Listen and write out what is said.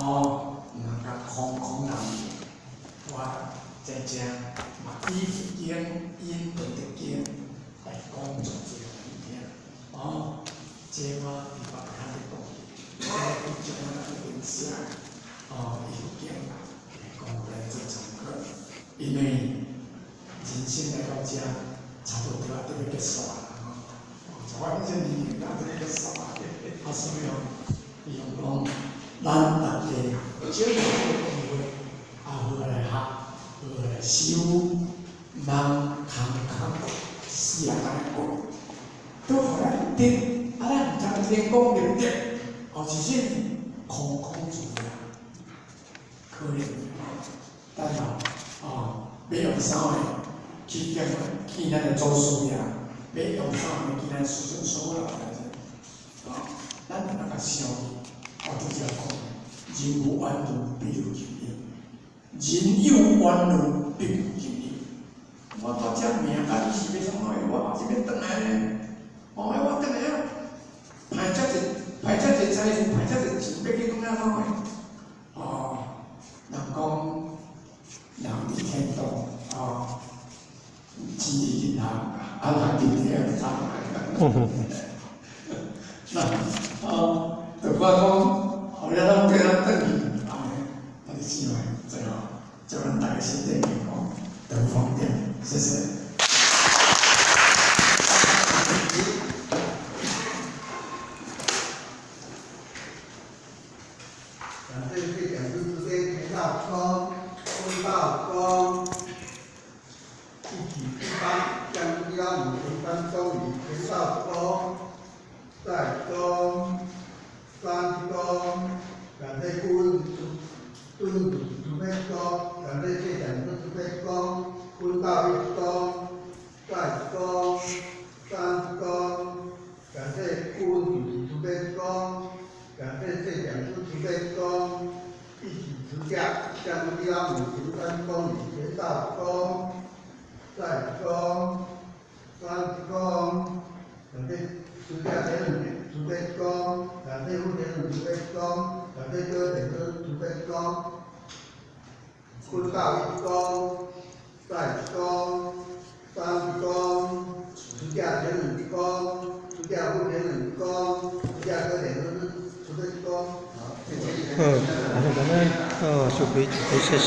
那个空人，我真正嘛以一件因对的件来讲做这个物件，这我伫别个咧讲，我种我那个认识伊件来讲来做参考，因为人生来到这差不多要结束啊，我这年龄要结束啊，所以伊用讲。 咱大家少有这个机会，好来学，好来修，人空死人来过，都好来得。咱唔知天公明德，后是啥？空自然，可能等下要用啥个去见咱的祖师爷，要用啥个去咱师尊所有来者，咱就那个相信。 我拄则讲，人无完人必有尽力，人有完人必有尽力。我到这命啊，你是要怎么？我后是要转来呢？我转来啊，派遮济财富，派遮济钱，要去讲怎么？人讲人伫天堂，钱伫银行，人伫天堂。就我讲，后日咱叫咱转去，咱就希望最后祝咱大家身体健康，得方便，谢谢。感谢这讲师之间田道公、孙道公一起一班，将邀母田班周礼田道公、在公。 三公，感谢顾问敦主备公，感谢谢讲师主备公，坤道一公，在公，三公，感谢顾问主备公，感谢谢讲师主备公，一起持下，将第二母亲三公里学道公，在公，三公，感谢持下田主。 主备公，感谢副田主主备公，感谢各位田主主备公，坤道一公，在公，三公，持下田主公，持下副田主公，持下各位田主主备公，好，谢谢。咱们祝福谢谢。